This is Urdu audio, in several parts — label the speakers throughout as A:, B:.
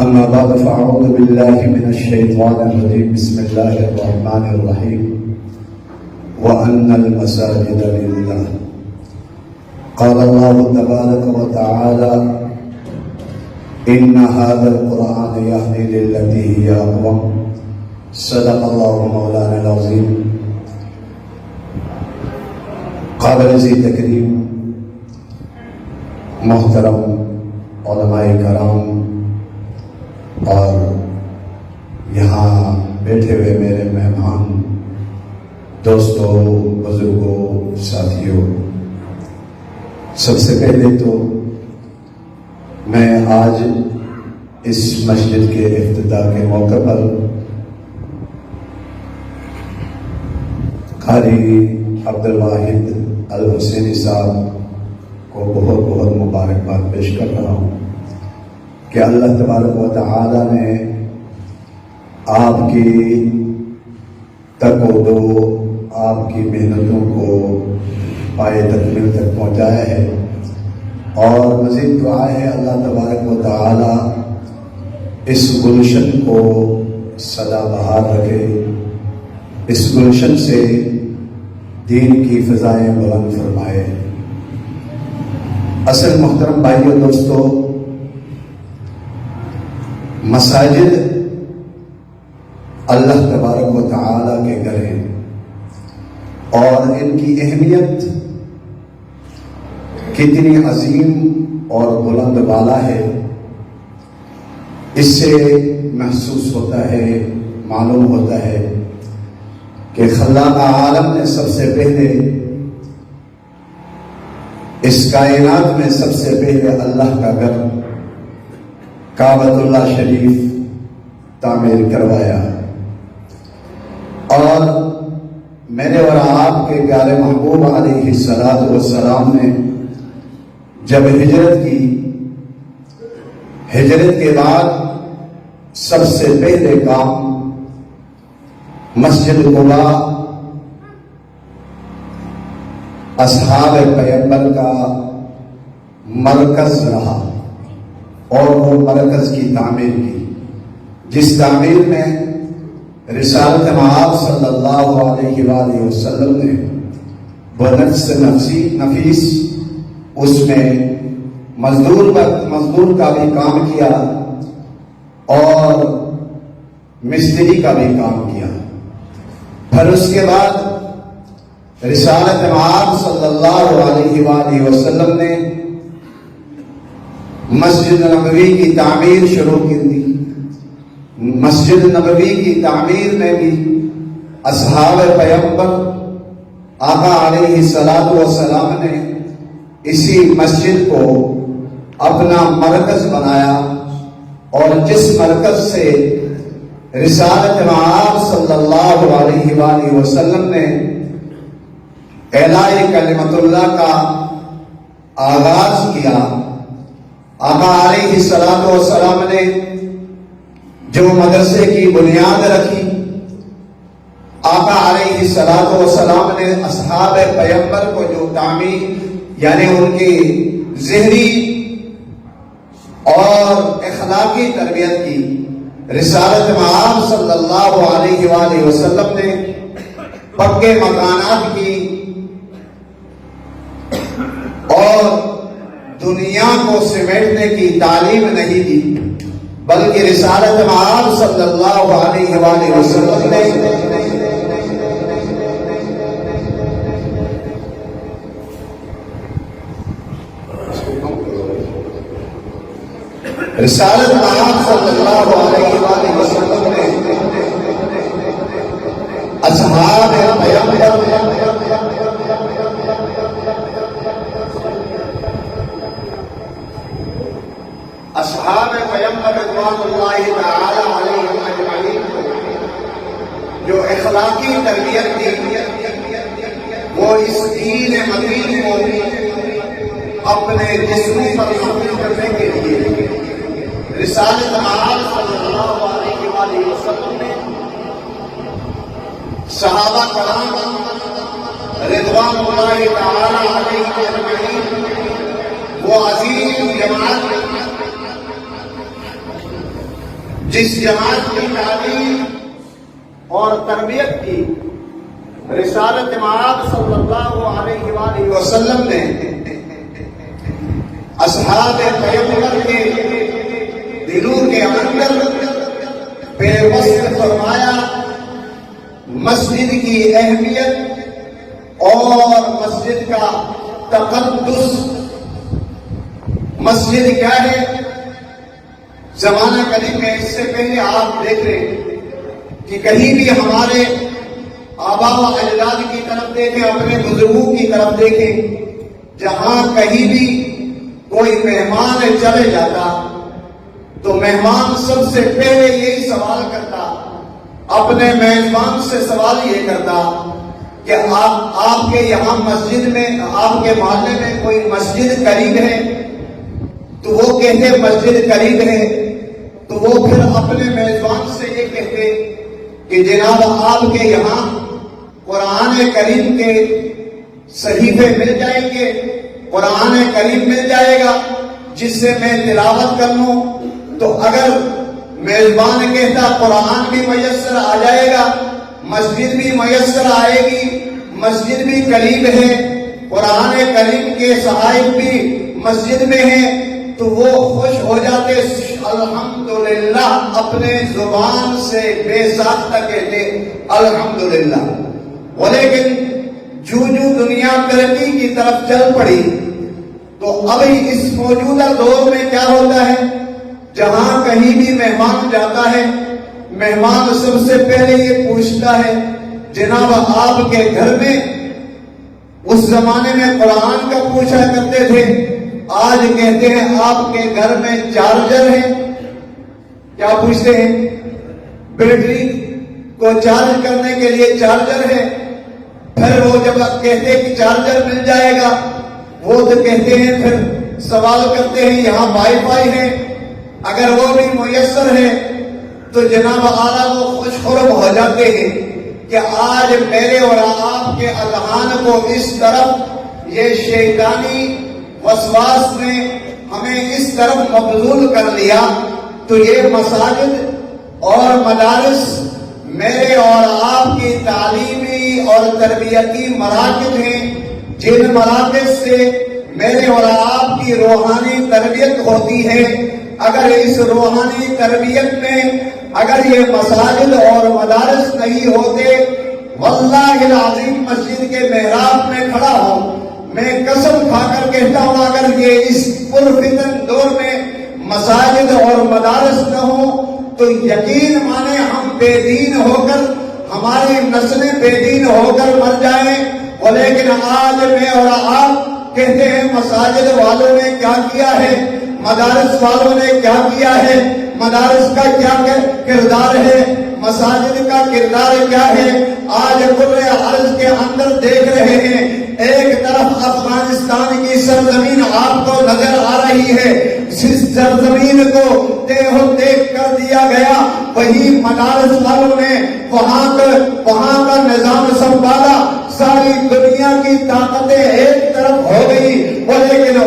A: أما بعد فأعوذ بالله من الشيطان الرجيم بسم الله الرحمن الرحيم وأن المساجد لله قال الله تبارك وتعالى إن هذا القرآن يهدي للتي هي أقوم صدق الله مولانا العظيم قابل ذی تکریم محترم علماء کرام اور یہاں بیٹھے ہوئے میرے مہمان دوستوں، بزرگوں، ساتھیوں، سب سے پہلے تو میں آج اس مسجد کے افتتاح کے موقع پر قاری عبدالواحد الحسینی صاحب کو بہت بہت مبارکباد پیش کر رہا ہوں کہ اللہ تبارک و تعالی نے آپ کی تقوی، آپ کی محنتوں کو پائے تکمیل تک پہنچایا ہے، اور مزید دعا ہے اللہ تبارک و تعالی اس گلشن کو سدا بہار رکھے، اس گلشن سے دین کی فضائیں بلند فرمائے۔ اصل محترم بھائیوں، دوستوں، مساجد اللہ تبارک و تعالی کے گھر ہیں اور ان کی اہمیت کتنی عظیم اور بلند بالا ہے، اس سے محسوس ہوتا ہے، معلوم ہوتا ہے کہ خلاق عالم نے سب سے پہلے اس کائنات میں سب سے پہلے اللہ کا گھر کعبۃ اللہ شریف تعمیر کروایا، اور میرے اور آپ کے پیارے محبوب علیہ السلام نے جب ہجرت کی، ہجرت کے بعد سب سے پہلے کام مسجد قباء اصحاب پیغمبر کا مرکز رہا، اور وہ مرکز کی تعمیر کی، جس تعمیر میں رسالت مآب صلی اللہ علیہ وآلہ وسلم نے بنفس نفیس اس میں مزدور کا بھی کام کیا اور مستری کا بھی کام کیا۔ پھر اس کے بعد رسالت مآب صلی اللہ علیہ وآلہ وسلم نے مسجد نبوی کی تعمیر شروع کی تھی۔ مسجد نبوی کی تعمیر میں بھی اصحاب پیغمبر آقا علیہ السلام نے اسی مسجد کو اپنا مرکز بنایا، اور جس مرکز سے رسالت مآب صلی اللہ علیہ وآلہ وسلم نے اعلاء کلمت اللہ کا آغاز کیا، آقا علیہ السلام نے جو مدرسے کی بنیاد رکھی، آقا علیہ السلام نے اصحاب پیغمبر کو جو تعمیر یعنی ان کی ذہنی اور اخلاقی تربیت کی، رسالت مآب صلی اللہ علیہ وآلہ وسلم نے پکے مکانات کی اور دنیا کو سمیٹنے کی تعلیم نہیں دی، بلکہ رسالت مآب صلی اللہ علیہ وآلہ وسلم نے رسالت مآب صلی اللہ علیہ وآلہ وسلم نے اصحاب پیغمبر رضوان اللہ تعالی علیہم اجمعین جو اخلاقی تربیت دی، وہ اس دین متین کو اپنے جسم پر محفوظ کرنے کے لیے رسالت مآب صلی اللہ علیہ وآلہ وسلم نے صحابہ کرام رضوان اللہ تعالی علیہم اجمعین وہ عظیم جماعت جس جماعت کی تعلیم اور تربیت کی رسالت مآب صلی اللہ علیہ وآلہ وسلم نے اصحاب پیغمبر کے دلوں کے اندر بے وصف فرمایا، مسجد کی اہمیت اور مسجد کا تقدس۔ مسجد کیا ہے؟ زمانہ قدیم میں، اس سے پہلے آپ دیکھ رہے کہ کہیں بھی ہمارے آبا و اجداد کی طرف دیکھیں، اپنے بزرگوں کی طرف دیکھیں، جہاں کہیں بھی کوئی مہمان چلے جاتا تو مہمان سب سے پہلے یہی سوال کرتا، اپنے میزبان سے سوال یہ کرتا کہ آپ کے یہاں مسجد میں، آپ کے محلے میں کوئی مسجد قریب ہے؟ تو وہ کہتے مسجد قریب ہے، تو وہ پھر اپنے میزبان سے یہ کہتے کہ جناب آپ کے یہاں قرآن کریم کے صحیفے مل جائیں گے، قرآن کریم مل جائے گا جس سے میں تلاوت کر لوں؟ تو اگر میزبان کہتا قرآن بھی میسر آ جائے گا، مسجد بھی میسر آئے گی، مسجد بھی قریب ہے، قرآن کریم کے صحائف بھی مسجد میں ہیں، تو وہ خوش ہو جاتے، الحمدللہ، اپنے زبان سے بے ساختہ کہتے الحمدللہ۔ ولیکن جو دنیا ترقی کی طرف چل پڑی تو ابھی اس موجودہ دور میں کیا ہوتا ہے، جہاں کہیں بھی مہمان جاتا ہے، مہمان سب سے پہلے یہ پوچھتا ہے جناب آپ کے گھر میں، اس زمانے میں قرآن کا پوچھا کرتے تھے، آج کہتے ہیں آپ کے گھر میں چارجر ہے؟ کیا پوچھتے ہیں؟ بیٹری کو چارج کرنے کے لیے چارجر ہے؟ پھر وہ جب کہتے ہیں کہ چارجر مل جائے گا، وہ تو کہتے ہیں، پھر سوال کرتے ہیں یہاں وائی فائی ہے؟ اگر وہ بھی میسر ہے تو جناب اعلیٰ وہ خوش خرم ہو جاتے ہیں کہ آج میرے اور آپ کے اذہان کو اس طرف یہ شیطانی وسواس نے ہمیں اس طرف مبذول کر لیا، تو یہ مساجد اور مدارس میرے اور آپ کی تعلیمی اور تربیتی مراکز ہیں، جن مراکز سے میرے اور آپ کی روحانی تربیت ہوتی ہے۔ اگر اس روحانی تربیت میں اگر یہ مساجد اور مدارس نہیں ہوتے، واللہ العظیم مسجد کے محراب میں کھڑا ہوں، میں قسم کھا کر کہتا ہوں، اگر یہ اس پرفتن دور میں مساجد اور مدارس نہ ہوں تو یقین مانے ہم بے دین ہو کر، ہماری نسلیں بے دین ہو کر مر جائیں۔ لیکن آج میں اور آپ کہتے ہیں مساجد والوں نے کیا کیا ہے، مدارس والوں نے کیا کیا ہے، مدارس کا کیا کردار ہے، مساجد کا کردار کیا ہے۔ آج کل عرض کے اندر دیکھ رہے ہیں، ایک طرف افغانستان کی سرزمین آپ کو نظر آ رہی ہے، جس سرزمین کو دیکھ کر دیا گیا، وہی مدارس والوں نے وہاں کا نظام سنبھالا، ساری دنیا کی طاقتیں ایک طرف ہو گئی، لیکن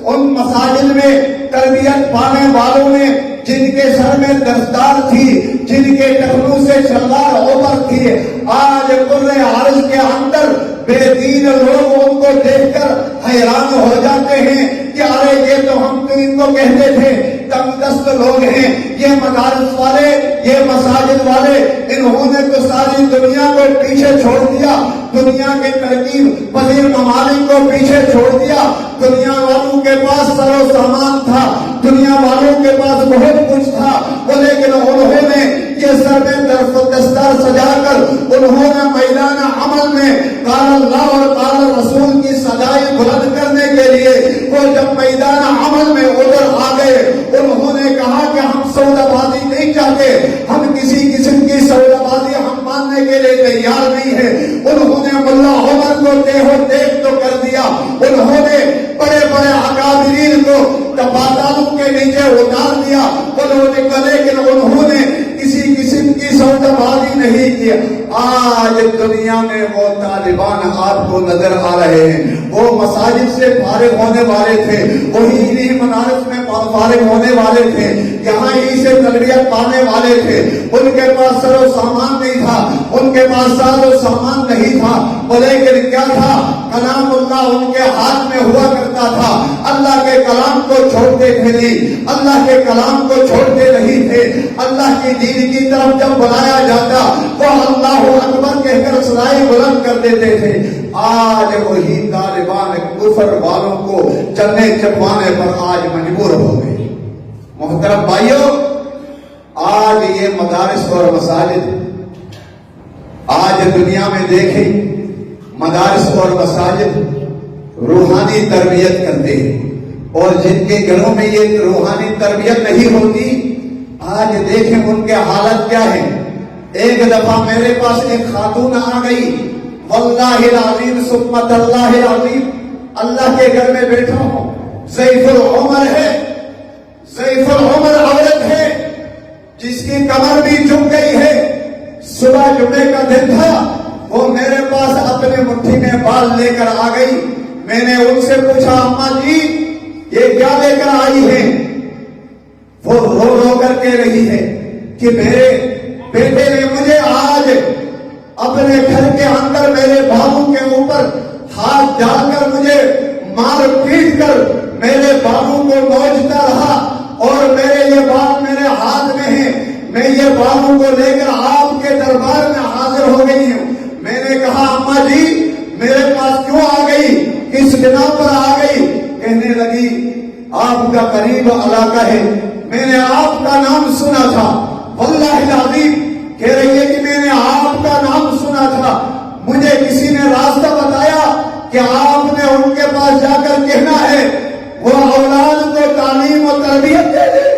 A: ان مساجد میں تربیت پانے والوں نے، جن کے سر میں دستار تھی، جن کے ٹخنوں سے شلوار اوپر تھی، آج قرے عرض کے اندر بے دین لوگ ان کو دیکھ کر حیران ہو جاتے ہیں کہ ارے یہ تو ہم تو ان کو کہتے تھے تنگ دست لوگ ہیں، یہ مدارس والے، یہ مساجد والے، انہوں نے تو ساری دنیا کو پیچھے چھوڑ دیا، دنیا کے ترقی پذیر ممالک کو پیچھے چھوڑ دیا، دنیا والوں کے پاس سر و سامان تھا، دنیا والوں کے پاس بہت کچھ تھا، لیکن انہوں نے یہ سر میں دستار سجا کر انہوں نے میدان عمل میں قال اللہ اور قال رسول کی صدائیں بلند کرنے کے لیے وہ جب میدان عمل میں ادھر آ گئے، انہوں نے کہا کہ ہم سودا بازی نہیں چاہتے، ہم کسی قسم کی سودا بازی ہم ماننے کے لیے تیار نہیں ہے۔ انہوں نے ملا عمر کو دیکھ تو کر دیا، انہوں نے بڑے بڑے اکابرین کو پاتالوں کے نیچے اتار دیا، لیکن انہوں نے کسی قسم کی سودا بازی نہیں کیا۔ آج دنیا میں وہ طالبان آپ کو نظر آ رہے ہیں، وہ مساجد سے فارغ ہونے والے تھے، وہی انہی مدارس میں فارغ ہونے والے تھے، یہاں ہی سے تربیت پانے والے تھے، ان کے پاس سر و سامان نہیں تھا، ان کے پاس ساز و سامان نہیں تھا، لیکن کیا تھا؟ کلام اللہ ان کے ہاتھ میں ہوا کرتا تھا۔ اللہ کے کلام کو چھوڑتے تھے نہیں، اللہ کے کلام کو چھوڑتے نہیں تھے۔ اللہ کی دین کی طرف جب بلایا جاتا وہ اللہ اکبر کہہ کر صدائیں بلند کر دیتے تھے۔ آج وہی طالبان کفر والوں کو چلنے چلوانے پر آج مجبور ہو گئے۔ محترم بھائیوں، آج یہ مدارس اور مساجد، آج دنیا میں دیکھیں مدارس اور مساجد روحانی تربیت کرتے ہیں، اور جن کے گھروں میں یہ روحانی تربیت نہیں ہوتی، آج دیکھیں ان کے حالت کیا ہے۔ ایک دفعہ میرے پاس ایک خاتون آ گئی، واللہ العظیم ثم اللہ العظیم، اللہ کے گھر میں بیٹھا ہوں، ضعیف العمر ہے، ضعیف العمر عورت ہے، جس کی کمر بھی جھک گئی ہے۔ صبح جمعے کا دن تھا، وہ میرے پاس اپنے مٹھی میں بال لے کر آ گئی۔ میں نے ان سے پوچھا، اماں جی یہ کیا لے کر آئی ہے؟ وہ رو رو کر کہہ رہی ہے کہ میرے بیٹے نے مجھے آج اپنے گھر کے اندر میرے بابو کے اوپر ہاتھ ڈال کر مجھے مار پیٹ کر میرے بابو کو نوچتا رہا، اور میرے یہ بال میرے ہاتھ میں ہیں، میں یہ بابو کو لے کر آپ کے دربار میں حاضر ہو گئی ہوں۔ میں نے کہا، اماں جی میرے پاس کیوں آ گئی، کس بنا پر آ گئی؟ کہنے لگی، آپ کا قریب علاقہ ہے، میں نے آپ کا نام سنا تھا، واللہ العظیم کہہ رہی ہے کہ میں نے آپ کا نام سنا تھا، مجھے کسی نے راستہ بتایا کہ آپ نے ان کے پاس جا کر کہنا ہے وہ اولاد کو تعلیم و تربیت دے دے،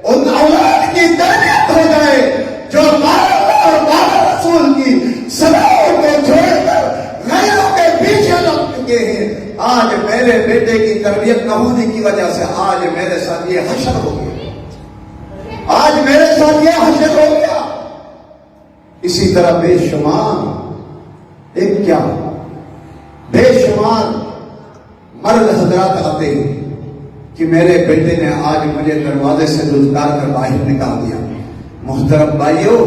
A: ان اولاد کی تربیت ہو جائے جو اللہ اور رسول کی صلاحوں کو چھوڑ کر غیروں کے پیچھے لگ چکے ہیں۔ آج میرے بیٹے کی تربیت نہ ہونے کی وجہ سے آج میرے ساتھ یہ حشر ہو گیا، آج میرے ساتھ یہ حشر ہو گیا۔ اسی طرح بے شمار، ایک کیا بے شمار مرد حضرات آتے ہیں کہ میرے بیٹے نے آج مجھے دروازے سے دھتکار کر باہر نکال دیا۔ محترم بھائیوں،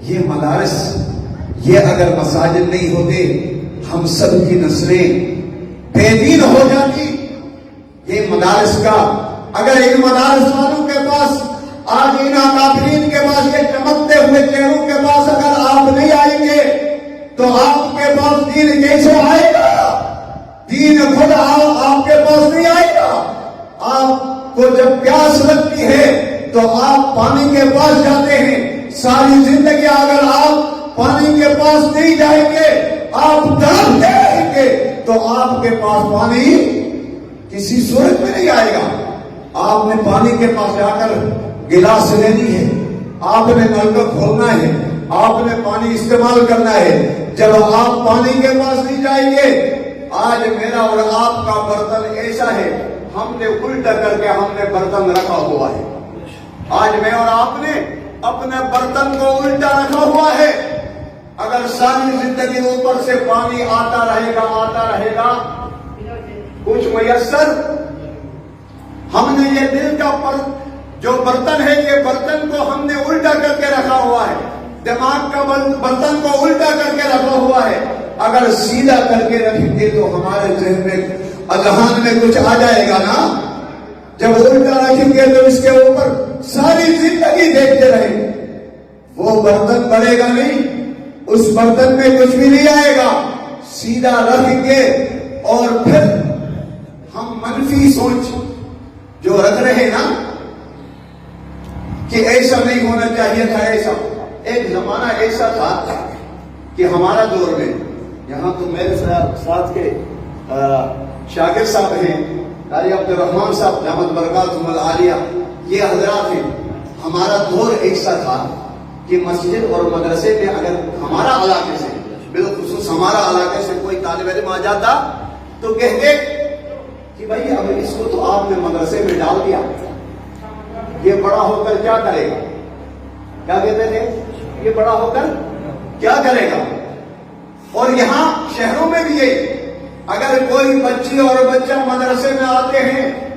A: یہ مدارس، یہ اگر مساجد نہیں ہوتے ہم سب کی نسلیں بے دین ہو جاتی۔ یہ مدارس کا، اگر ان مدارس والوں کے پاس، آج ان اکابرین کے پاس، یہ چمکتے ہوئے چہروں کے پاس اگر آپ نہیں آئیں گے تو آپ کے پاس دین کیسے آئے گا؟ دین خود آپ کے پاس نہیں آئے گا۔ آپ کو جب پیاس لگتی ہے تو آپ پانی کے پاس جاتے ہیں، ساری زندگی اگر آپ پانی کے پاس نہیں جائیں گے، آپ تڑپتے رہیں گے، تو آپ کے پاس پانی کسی صورت میں نہیں آئے گا۔ آپ نے پانی کے پاس جا کر گلاس لینی ہے، آپ نے نل کو کھولنا ہے، آپ نے پانی استعمال کرنا ہے۔ جب آپ پانی کے پاس نہیں جائیں گے، آج میرا اور آپ کا برتن ایسا ہے، ہم نے الٹا کر کے ہم نے برتن رکھا ہوا ہے۔ آج میں اور آپ نے اپنے برتن کو الٹا رکھا ہوا ہے۔ اگر ساری زندگی اوپر سے پانی آتا رہے گا کچھ میسر؟ ہم نے یہ دل کا جو برتن ہے، یہ برتن کو ہم نے الٹا کر کے رکھا ہوا ہے، دماغ کا برتن کو الٹا کر کے رکھا ہوا ہے۔ اگر سیدھا کر کے رکھیں گے تو ہمارے ذہن میں، اذہان میں کچھ آ جائے گا نا۔ جب الٹا رکھیں گے تو اس کے اوپر ساری زندگی دیکھتے رہیں، وہ برتن بڑھے گا نہیں، اس برتن میں کچھ بھی نہیں آئے گا۔ سیدھا رکھیں گے اور پھر ہم منفی سوچ جو رکھ رہے نا کہ ایسا نہیں ہونا چاہیے تھا، ایسا ایک زمانہ ایسا تھا کہ ہمارا دور میں، یہاں تو میرے ساتھ کے شاگرد صاحب ہیں، قاری عبد الرحمان صاحب دامت برکاتہم العالیہ، یہ حضرات ہیں، ہمارا دور ایسا تھا کہ مسجد اور مدرسے میں اگر ہمارا علاقے سے، بالخصوص ہمارا علاقے سے کوئی طالب علم آ جاتا تو کہتے کہ بھائی اب اس کو تو آپ نے مدرسے میں ڈال دیا، یہ بڑا ہو کر کیا کرے گا؟ کیا کہتے تھے؟ یہ بڑا ہو کر کیا کرے گا؟ اور یہاں شہروں میں بھی یہی، اگر کوئی بچی اور بچہ مدرسے میں آتے ہیں